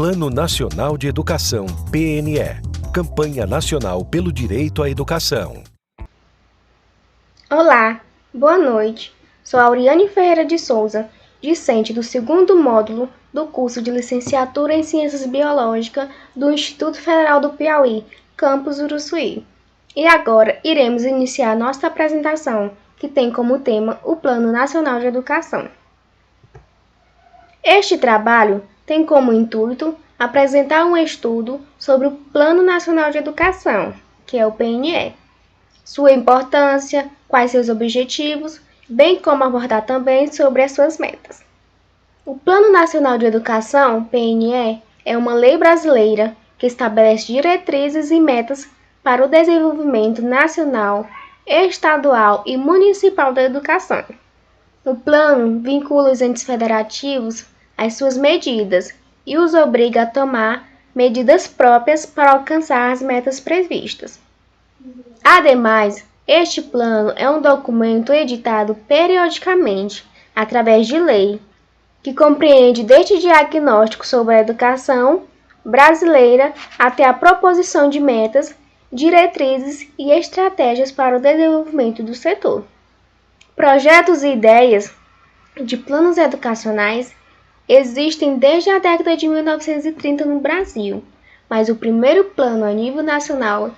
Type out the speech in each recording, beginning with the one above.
Plano Nacional de Educação, PNE. Campanha Nacional pelo Direito à Educação. Olá, boa noite. Sou Auriane Ferreira de Souza, discente do segundo módulo do curso de Licenciatura em Ciências Biológicas do Instituto Federal do Piauí, campus Uruçuí. E agora iremos iniciar nossa apresentação, que tem como tema o Plano Nacional de Educação. Este trabalho tem como intuito apresentar um estudo sobre o Plano Nacional de Educação, que é o PNE, sua importância, quais seus objetivos, bem como abordar também sobre as suas metas. O Plano Nacional de Educação, PNE, é uma lei brasileira que estabelece diretrizes e metas para o desenvolvimento nacional, estadual e municipal da educação. O plano vincula os entes federativos às suas medidas e os obriga a tomar medidas próprias para alcançar as metas previstas. Ademais, este plano é um documento editado periodicamente, através de lei, que compreende desde diagnóstico sobre a educação brasileira até a proposição de metas, diretrizes e estratégias para o desenvolvimento do setor. Projetos e ideias de planos educacionais existem desde a década de 1930 no Brasil, mas o primeiro plano a nível nacional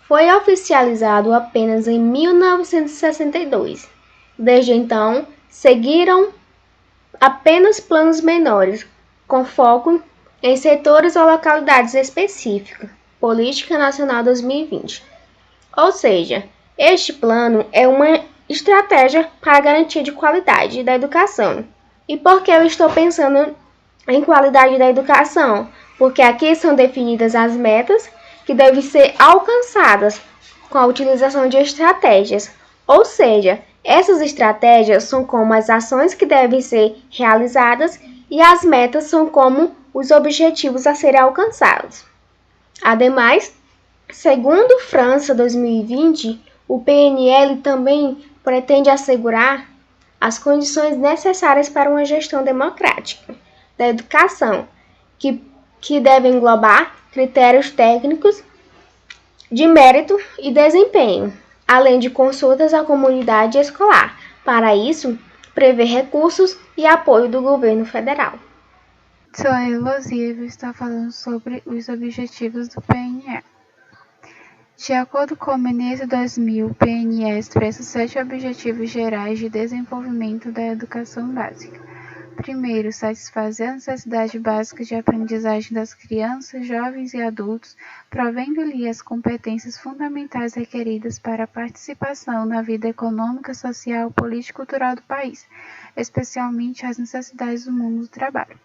foi oficializado apenas em 1962. Desde então, seguiram apenas planos menores, com foco em setores ou localidades específicas, Política Nacional 2020. Ou seja, este plano é uma estratégia para a garantia de qualidade da educação. E por que eu estou pensando em qualidade da educação? Porque aqui são definidas as metas que devem ser alcançadas com a utilização de estratégias. Ou seja, essas estratégias são como as ações que devem ser realizadas e as metas são como os objetivos a serem alcançados. Ademais, segundo França 2020, o PNL também pretende assegurar as condições necessárias para uma gestão democrática da educação, que deve englobar critérios técnicos de mérito e desempenho, além de consultas à comunidade escolar. Para isso, prevê recursos e apoio do governo federal. Sou a Elosia e vou estar falando sobre os objetivos do PNE. De acordo com o Menezes 2000, o PNE expressa 7 objetivos gerais de desenvolvimento da educação básica. Primeiro, satisfazer a necessidade básica de aprendizagem das crianças, jovens e adultos, provendo-lhe as competências fundamentais requeridas para a participação na vida econômica, social, política e cultural do país, especialmente as necessidades do mundo do trabalho,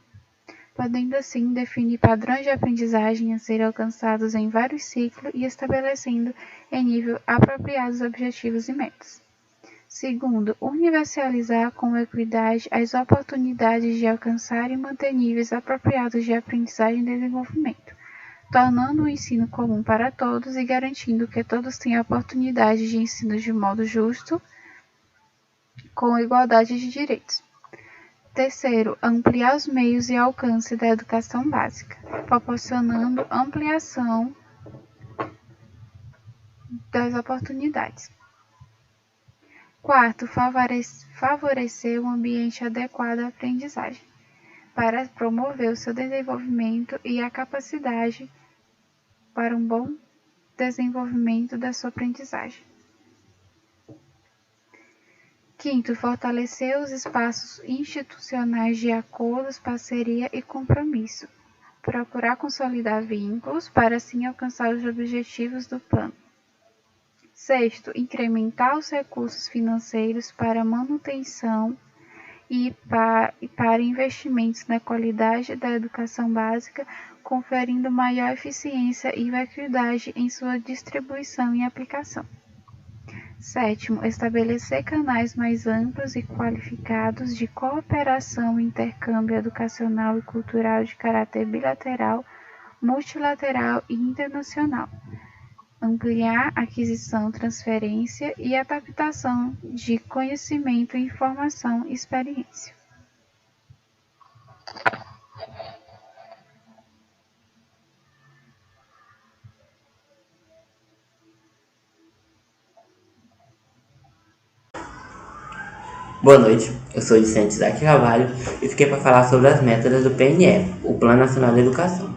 podendo assim definir padrões de aprendizagem a serem alcançados em vários ciclos e estabelecendo em nível apropriado os objetivos e metas. Segundo, universalizar com equidade as oportunidades de alcançar e manter níveis apropriados de aprendizagem e desenvolvimento, tornando o ensino comum para todos e garantindo que todos tenham a oportunidade de ensino de modo justo, com igualdade de direitos. Terceiro, ampliar os meios e alcance da educação básica, proporcionando ampliação das oportunidades. Quarto, favorecer um ambiente adequado à aprendizagem, para promover o seu desenvolvimento e a capacidade para um bom desenvolvimento da sua aprendizagem. Quinto, fortalecer os espaços institucionais de acordos, parceria e compromisso. Procurar consolidar vínculos para assim alcançar os objetivos do plano. Sexto, incrementar os recursos financeiros para manutenção e para investimentos na qualidade da educação básica, conferindo maior eficiência e equidade em sua distribuição e aplicação. Sétimo, estabelecer canais mais amplos e qualificados de cooperação e intercâmbio educacional e cultural de caráter bilateral, multilateral e internacional. Ampliar a aquisição, transferência e adaptação de conhecimento, informação e experiência. Boa noite, eu sou o discente Isaac Carvalho e fiquei para falar sobre as metas do PNE, o Plano Nacional de Educação.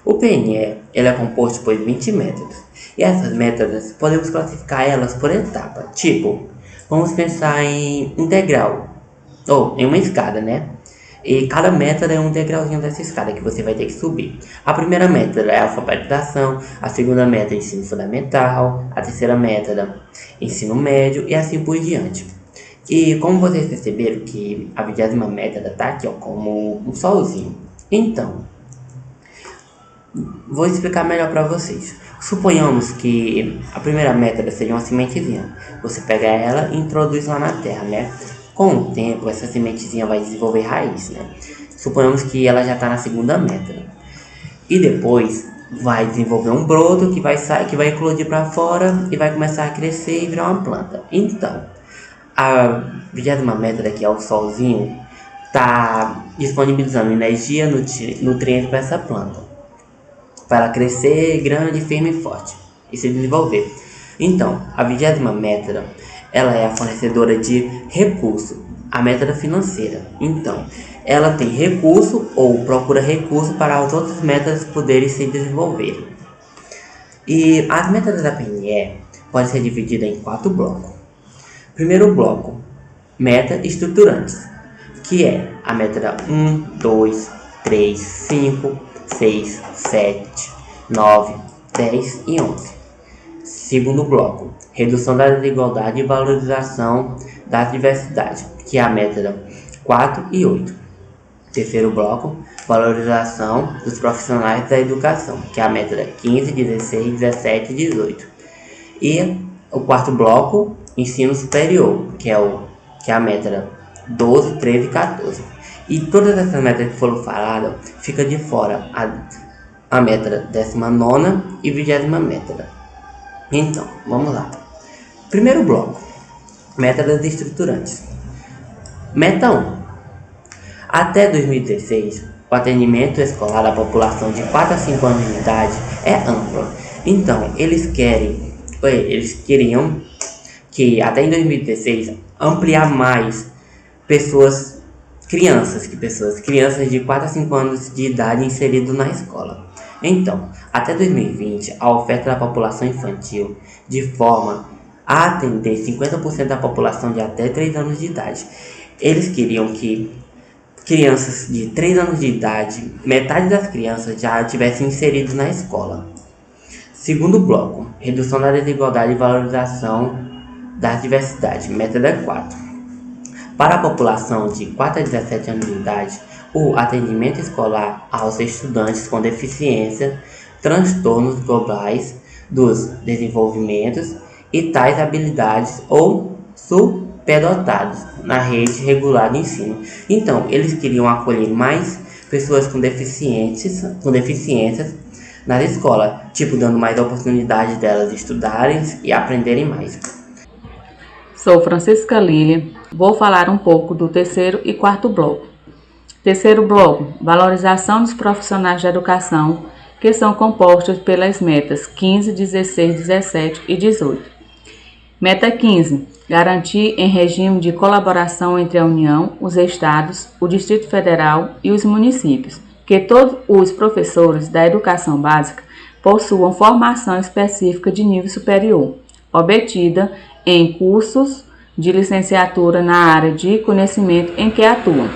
O PNE ele é composto por 20 métodos e essas métodos podemos classificar elas por etapa, tipo, vamos pensar em um degrau, ou em uma escada, né? E cada método é um degrauzinho dessa escada que você vai ter que subir. A primeira método é a alfabetização, a segunda método é ensino fundamental, a terceira método é ensino médio e assim por diante. E como vocês perceberam que a 20ª método tá aqui, ó, como um solzinho. Então, vou explicar melhor para vocês. Suponhamos que a primeira método seja uma sementezinha. Você pega ela e introduz lá na terra, né? Com o tempo, essa sementezinha vai desenvolver raiz, né? Suponhamos que ela já está na segunda método. E depois vai desenvolver um broto que vai eclodir para fora e vai começar a crescer e virar uma planta. Então, a 20ª método, que é o solzinho, está disponibilizando energia, nutrientes para essa planta, para ela crescer grande, firme e forte e se desenvolver. Então, a 20ª método, ela é a fornecedora de recurso, a método financeira. Então, ela tem recurso ou procura recurso para os outros métodos poderem se desenvolverem. E as métodos da PNE podem ser divididas em 4 blocos. Primeiro bloco, meta estruturantes, que é a método 1, 2, 3, 5, 6, 7, 9, 10 e 11. Segundo bloco, redução da desigualdade e valorização da diversidade, que é a método 4 e 8. Terceiro bloco, valorização dos profissionais da educação, que é a método 15, 16, 17 e 18. E o quarto bloco, ensino superior, que é a método 12, 13 e 14. E todas essas métodos que foram faladas, fica de fora a método 19ª e 20ª método. Então, vamos lá. Primeiro bloco, métodos estruturantes. Meta 1. Até 2016, o atendimento escolar da população de 4 a 5 anos de idade é amplo. Então, eles queriam que até em 2016 ampliar mais crianças de 4 a 5 anos de idade inseridos na escola. Então, até 2020, a oferta da população infantil de forma a atender 50% da população de até 3 anos de idade. Eles queriam que crianças de 3 anos de idade, metade das crianças já tivessem inseridos na escola. Segundo bloco, redução da desigualdade e valorização da diversidade, método 4. Para a população de 4 a 17 anos de idade, o atendimento escolar aos estudantes com deficiência, transtornos globais dos desenvolvimentos e tais habilidades ou superdotados na rede regular de ensino. Então, eles queriam acolher mais pessoas com deficiências na escola, tipo dando mais oportunidade delas de estudarem e aprenderem mais. Sou Francisca Lília, vou falar um pouco do terceiro e quarto bloco. Terceiro bloco, valorização dos profissionais de educação, que são compostos pelas metas 15, 16, 17 e 18. Meta 15, garantir em regime de colaboração entre a União, os Estados, o Distrito Federal e os municípios, que todos os professores da educação básica possuam formação específica de nível superior, obtida em cursos de licenciatura na área de conhecimento em que atuam.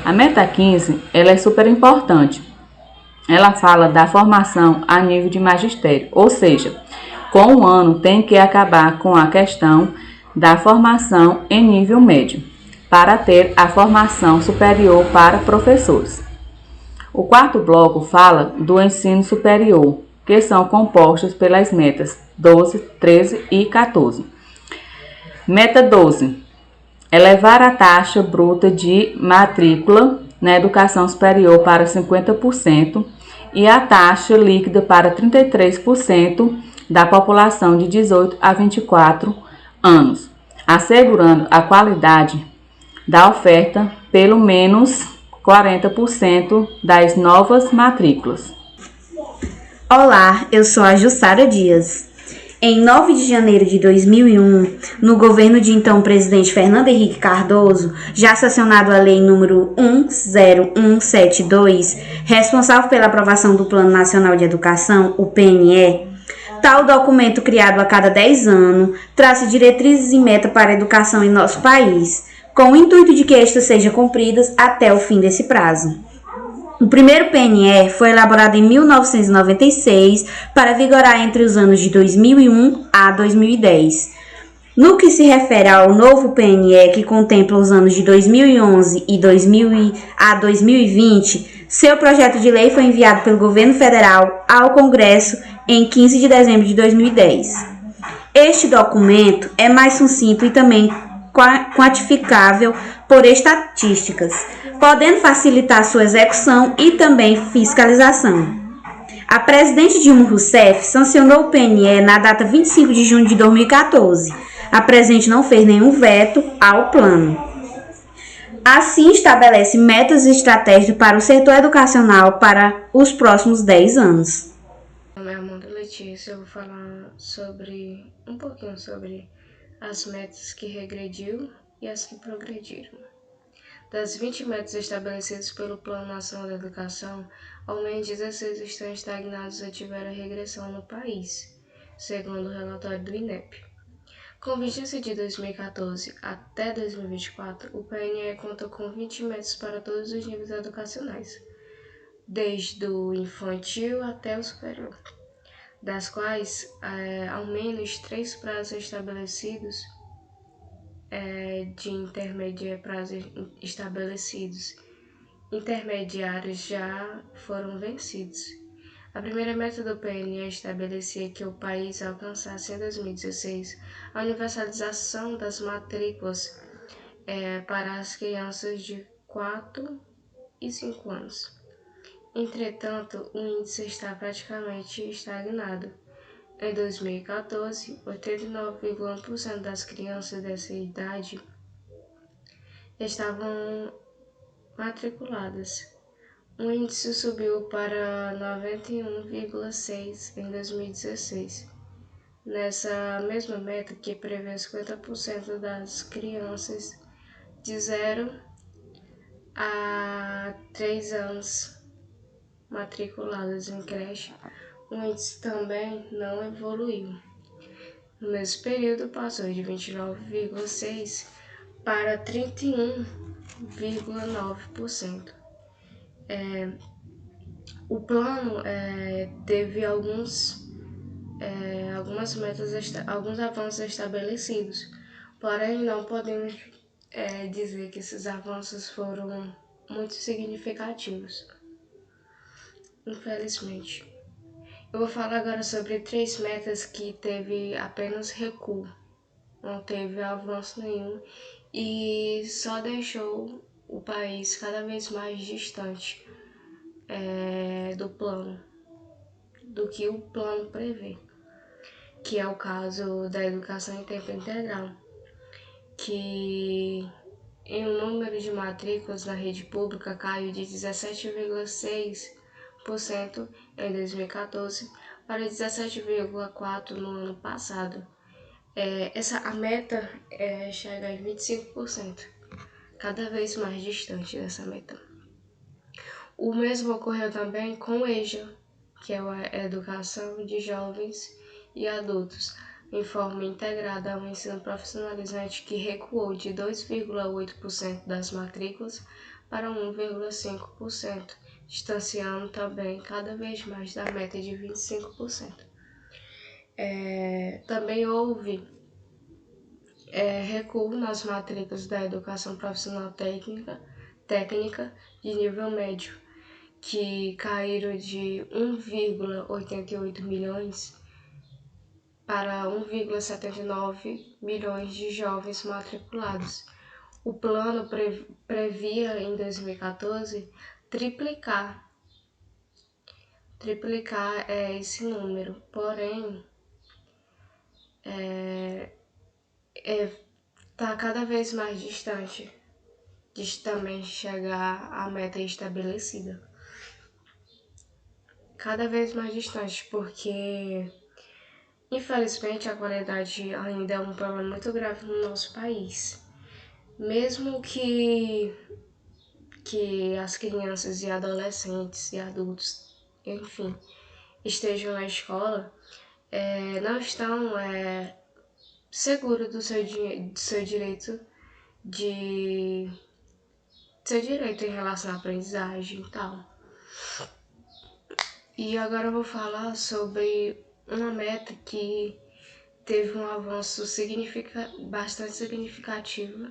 A meta 15, ela é super importante. Ela fala da formação a nível de magistério, ou seja, com um ano tem que acabar com a questão da formação em nível médio, para ter a formação superior para professores. O quarto bloco fala do ensino superior, que são compostos pelas metas 12, 13 e 14. Meta 12. Elevar a taxa bruta de matrícula na educação superior para 50% e a taxa líquida para 33% da população de 18 a 24 anos, assegurando a qualidade da oferta pelo menos 40% das novas matrículas. Olá, eu sou a Jussara Dias. em 9 de janeiro de 2001, no governo de então presidente Fernando Henrique Cardoso, já sancionado a lei número 10172, responsável pela aprovação do Plano Nacional de Educação, o PNE, tal documento criado a cada 10 anos, traça diretrizes e metas para a educação em nosso país, com o intuito de que estas sejam cumpridas até o fim desse prazo. O primeiro PNE foi elaborado em 1996 para vigorar entre os anos de 2001 a 2010. No que se refere ao novo PNE, que contempla os anos de 2011 e 2020, seu projeto de lei foi enviado pelo governo federal ao Congresso em 15 de dezembro de 2010. Este documento é mais sucinto e também quantificável por estatísticas, podendo facilitar sua execução e também fiscalização. A presidente Dilma Rousseff sancionou o PNE na data 25 de junho de 2014. A presidente não fez nenhum veto ao plano. Assim, estabelece metas e estratégias para o setor educacional para os próximos 10 anos. Meu nome é Amanda Letícia, eu vou falar um pouquinho sobre as metas que regrediu e as que progrediram. Das 20 metas estabelecidas pelo Plano Nacional de Educação, ao menos 16 estão estagnadas ou tiveram regressão no país, segundo o relatório do INEP. Com vigência de 2014 até 2024, o PNE conta com 20 metas para todos os níveis educacionais, desde o infantil até o superior, das quais ao menos 3 prazos estabelecidos intermediários já foram vencidos. A primeira meta do PNE estabelecia que o país alcançasse em 2016 a universalização das matrículas para as crianças de 4 e 5 anos. Entretanto, o índice está praticamente estagnado. Em 2014, 89,1% das crianças dessa idade estavam matriculadas. O índice subiu para 91,6% em 2016. Nessa mesma meta, que prevê 50% das crianças de 0 a 3 anos matriculadas em creche, o índice também não evoluiu. No mesmo período, passou de 29,6% para 31,9%. O plano teve alguns avanços estabelecidos, porém não podemos dizer que esses avanços foram muito significativos, infelizmente. Eu vou falar agora sobre 3 metas que teve apenas recuo, não teve avanço nenhum e só deixou o país cada vez mais distante do plano, do que o plano prevê, que é o caso da educação em tempo integral, que em um número de matrículas na rede pública caiu de 17,6% em 2014 para 17,4% no ano passado. A meta chega em 25%, cada vez mais distante dessa meta. O mesmo ocorreu também com o EJA, que é a Educação de Jovens e Adultos, em forma integrada ao ensino profissionalizante, que recuou de 2,8% das matrículas para 1,5%, distanciando também cada vez mais da meta de 25%. Também houve recuo nas matrículas da educação profissional técnica de nível médio, que caíram de 1,88 milhões para 1,79 milhões de jovens matriculados. O plano previa em 2014 triplicar esse número, porém está cada vez mais distante de também chegar à meta estabelecida. Cada vez mais distante, porque Infelizmente, a qualidade ainda é um problema muito grave no nosso país. Mesmo que as crianças e adolescentes e adultos, enfim, estejam na escola, não estão seguros do seu direito em relação à aprendizagem e tal. E agora eu vou falar sobre uma meta que teve um avanço bastante significativo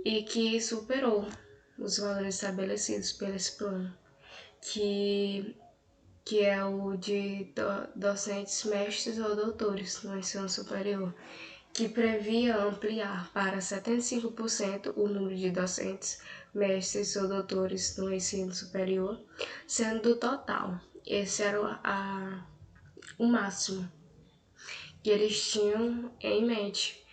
e que superou os valores estabelecidos pelo esse plano, que é o de docentes, mestres ou doutores no ensino superior, que previa ampliar para 75% o número de docentes, mestres ou doutores no ensino superior, sendo do total. Esse era o máximo que eles tinham em mente,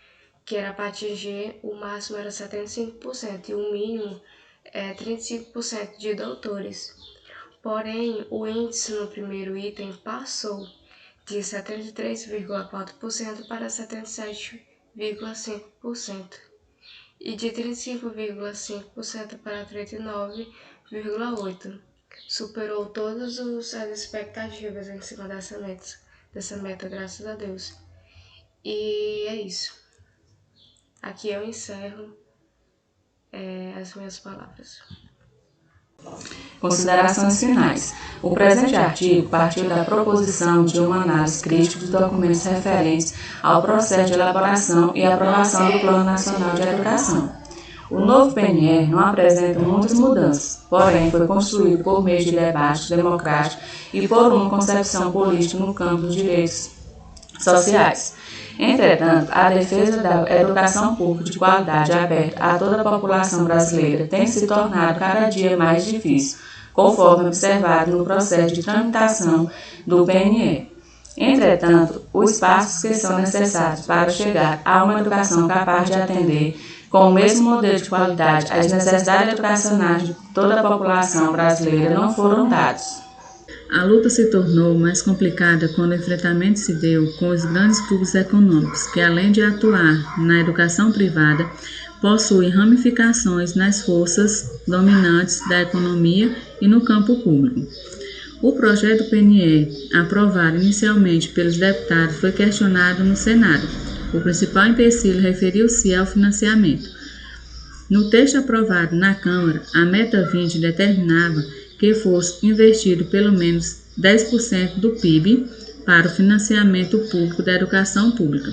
que era para atingir, o máximo era 75% e o mínimo 35% de doutores. Porém, o índice no primeiro item passou de 73,4% para 77,5% e de 35,5% para 39,8%. Superou todas as expectativas em cima dessa meta, graças a Deus. E é isso. Aqui eu encerro as minhas palavras. Considerações finais. O presente artigo partiu da proposição de uma análise crítica dos documentos referentes ao processo de elaboração e aprovação do Plano Nacional de Educação. O novo PNE não apresenta muitas mudanças, porém foi construído por meio de debates democráticos e por uma concepção política no campo dos direitos sociais. Entretanto, a defesa da educação pública de qualidade aberta a toda a população brasileira tem se tornado cada dia mais difícil, conforme observado no processo de tramitação do PNE. Entretanto, os passos que são necessários para chegar a uma educação capaz de atender com o mesmo modelo de qualidade as necessidades educacionais de toda a população brasileira não foram dados. A luta se tornou mais complicada quando o enfrentamento se deu com os grandes grupos econômicos, que além de atuar na educação privada, possuem ramificações nas forças dominantes da economia e no campo público. O projeto do PNE, aprovado inicialmente pelos deputados, foi questionado no Senado. O principal empecilho referiu-se ao financiamento. No texto aprovado na Câmara, a meta 20 determinava que fosse investido pelo menos 10% do PIB para o financiamento público da educação pública.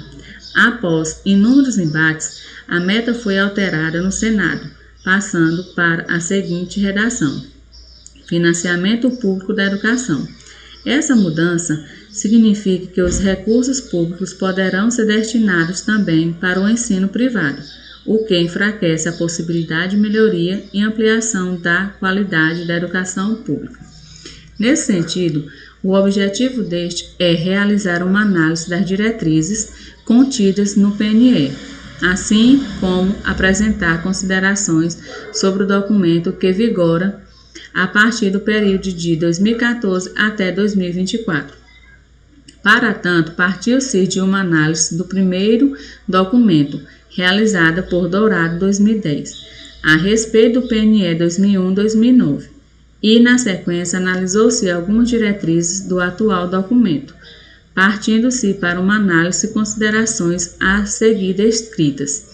Após inúmeros embates, a meta foi alterada no Senado, passando para a seguinte redação: financiamento público da educação. Essa mudança significa que os recursos públicos poderão ser destinados também para o ensino privado, o que enfraquece a possibilidade de melhoria e ampliação da qualidade da educação pública. Nesse sentido, o objetivo deste é realizar uma análise das diretrizes contidas no PNE, assim como apresentar considerações sobre o documento que vigora a partir do período de 2014 até 2024. Para tanto, partiu-se de uma análise do primeiro documento, realizada por Dourado 2010, a respeito do PNE 2001-2009, e, na sequência, analisou-se algumas diretrizes do atual documento, partindo-se para uma análise e considerações a seguir descritas.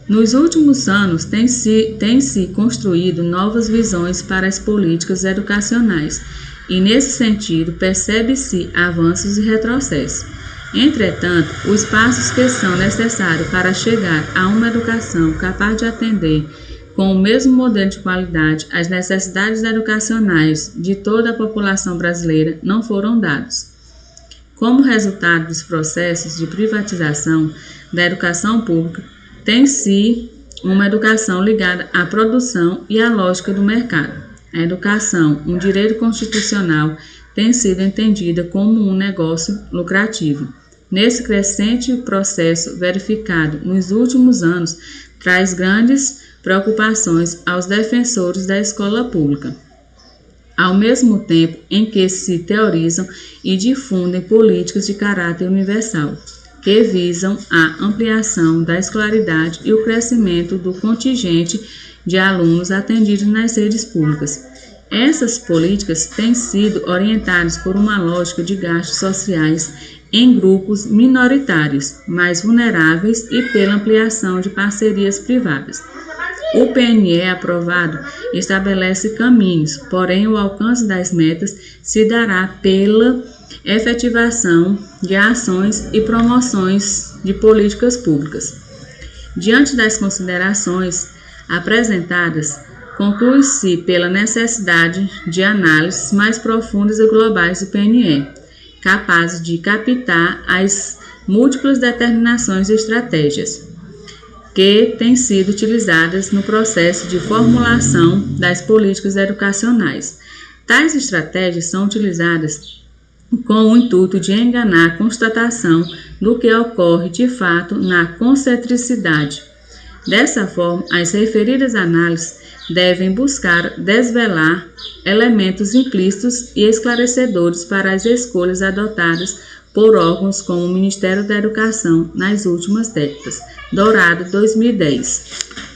Nos últimos anos, tem-se construído novas visões para as políticas educacionais, e, nesse sentido, percebe-se avanços e retrocessos. Entretanto, os passos que são necessários para chegar a uma educação capaz de atender com o mesmo modelo de qualidade as necessidades educacionais de toda a população brasileira não foram dados. Como resultado dos processos de privatização da educação pública, tem-se uma educação ligada à produção e à lógica do mercado. A educação, um direito constitucional, tem sido entendida como um negócio lucrativo. Nesse crescente processo verificado nos últimos anos, traz grandes preocupações aos defensores da escola pública. ao mesmo tempo em que se teorizam e difundem políticas de caráter universal, que visam a ampliação da escolaridade e o crescimento do contingente de alunos atendidos nas redes públicas. Essas políticas têm sido orientadas por uma lógica de gastos sociais em grupos minoritários, mais vulneráveis e pela ampliação de parcerias privadas. O PNE aprovado estabelece caminhos, porém o alcance das metas se dará pela efetivação de ações e promoções de políticas públicas. Diante das considerações apresentadas, conclui-se pela necessidade de análises mais profundas e globais do PNE, capazes de captar as múltiplas determinações e estratégias que têm sido utilizadas no processo de formulação das políticas educacionais. Tais estratégias são utilizadas com o intuito de enganar a constatação do que ocorre de fato na concentricidade. Dessa forma, as referidas análises devem buscar desvelar elementos implícitos e esclarecedores para as escolhas adotadas por órgãos como o Ministério da Educação nas últimas décadas. Dourado, 2010.